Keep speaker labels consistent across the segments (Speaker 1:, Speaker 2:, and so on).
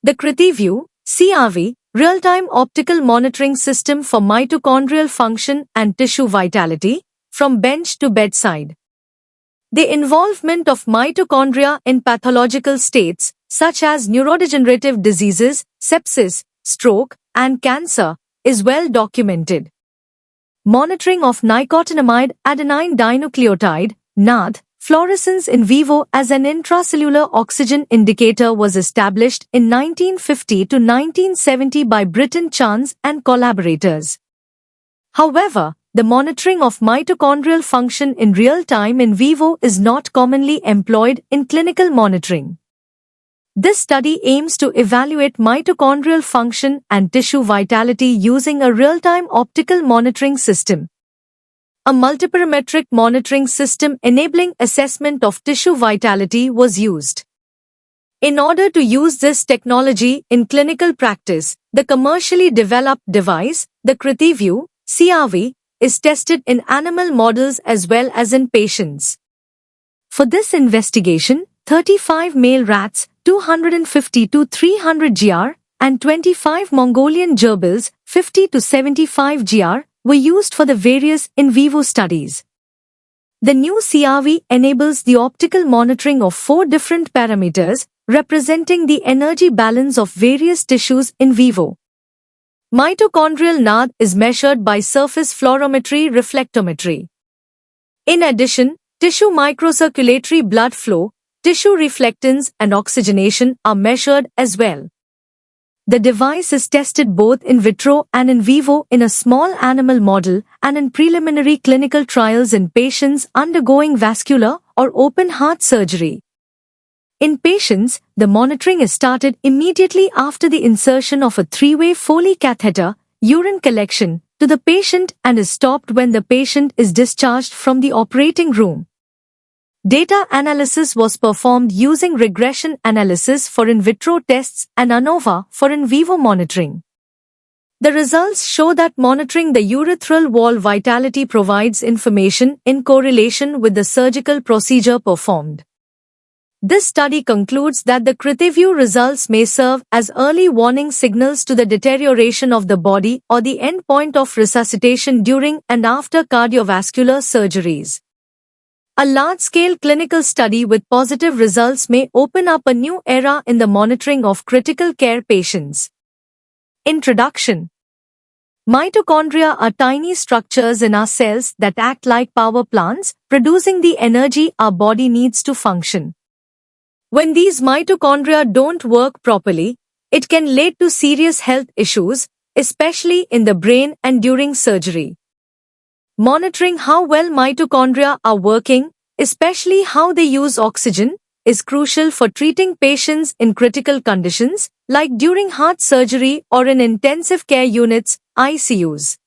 Speaker 1: The CritiView (CRV) real-time optical monitoring system for mitochondrial function and tissue vitality, from bench to bedside. The involvement of mitochondria in pathological states, such as neurodegenerative diseases, sepsis, stroke, and cancer, is well documented. Monitoring of nicotinamide adenine dinucleotide (NAD) fluorescence in vivo as an intracellular oxygen indicator was established in 1950 to 1970 by Britton Chance and collaborators. However, the monitoring of mitochondrial function in real time in vivo is not commonly employed in clinical monitoring. This study aims to evaluate mitochondrial function and tissue vitality using a real-time optical monitoring system. A multiparametric monitoring system enabling assessment of tissue vitality was used. In order to use this technology in clinical practice, the commercially developed device, the CritiView (CRV), is tested in animal models as well as in patients. For this investigation, 35 male rats, 250 to 300 gr, and 25 Mongolian gerbils, 50 to 75 gr, were used for the various in vivo studies. The new CRV enables the optical monitoring of 4 different parameters, representing the energy balance of various tissues in vivo. Mitochondrial NAD is measured by surface fluorometry reflectometry. In addition, tissue microcirculatory blood flow, tissue reflectance and oxygenation are measured as well. The device is tested both in vitro and in vivo in a small animal model and in preliminary clinical trials in patients undergoing vascular or open heart surgery. In patients, the monitoring is started immediately after the insertion of a 3-way Foley catheter, urine collection, to the patient and is stopped when the patient is discharged from the operating room. Data analysis was performed using regression analysis for in vitro tests and ANOVA for in vivo monitoring. The results show that monitoring the urethral wall vitality provides information in correlation with the surgical procedure performed. This study concludes that the CritiView results may serve as early warning signals to the deterioration of the body or the endpoint of resuscitation during and after cardiovascular surgeries. A large-scale clinical study with positive results may open up a new era in the monitoring of critical care patients. Introduction. Mitochondria are tiny structures in our cells that act like power plants, producing the energy our body needs to function. When these mitochondria don't work properly, it can lead to serious health issues, especially in the brain and during surgery. Monitoring how well mitochondria are working, especially how they use oxygen, is crucial for treating patients in critical conditions, like during heart surgery or in intensive care units, ICUs.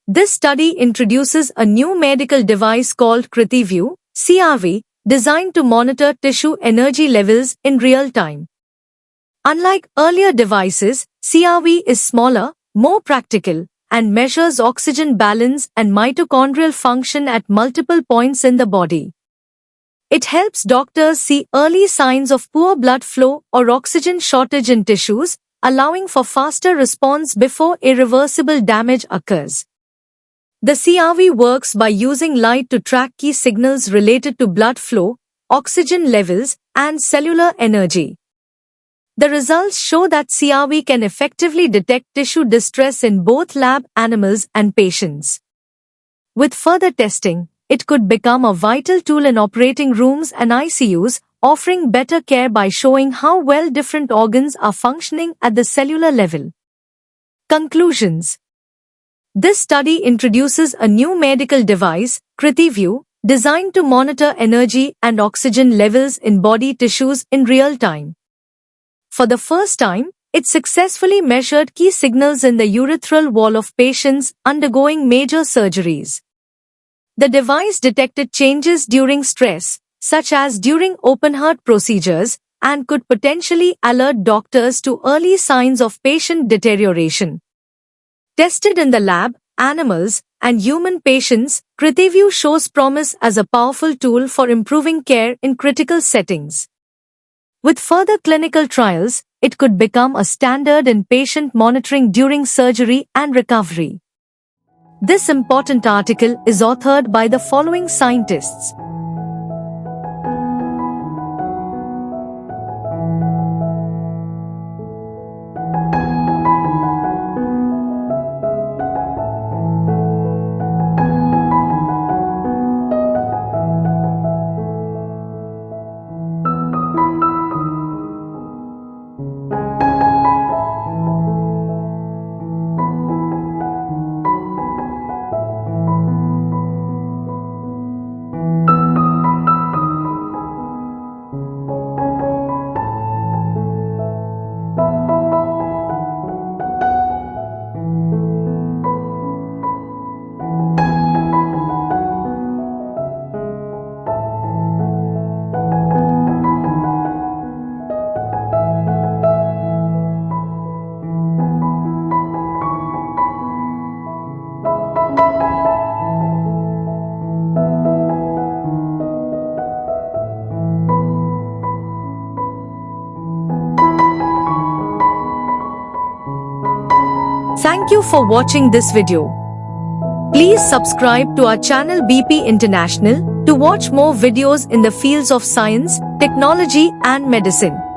Speaker 1: This study introduces a new medical device called CritiView (CRV), designed to monitor tissue energy levels in real time. Unlike earlier devices, CRV is smaller, more practical, and measures oxygen balance and mitochondrial function at multiple points in the body. It helps doctors see early signs of poor blood flow or oxygen shortage in tissues, allowing for faster response before irreversible damage occurs. The CRV works by using light to track key signals related to blood flow, oxygen levels, and cellular energy. The results show that CRV can effectively detect tissue distress in both lab animals and patients. With further testing, it could become a vital tool in operating rooms and ICUs, offering better care by showing how well different organs are functioning at the cellular level. Conclusions. This study introduces a new medical device, CritiView, designed to monitor energy and oxygen levels in body tissues in real time. For the first time, it successfully measured key signals in the urethral wall of patients undergoing major surgeries. The device detected changes during stress, such as during open-heart procedures, and could potentially alert doctors to early signs of patient deterioration. Tested in the lab, animals, and human patients, CritiView shows promise as a powerful tool for improving care in critical settings. With further clinical trials, it could become a standard in patient monitoring during surgery and recovery. This important article is authored by the following scientists: Thank you for watching this video. Please subscribe to our channel BP International to watch more videos in the fields of science, technology and medicine.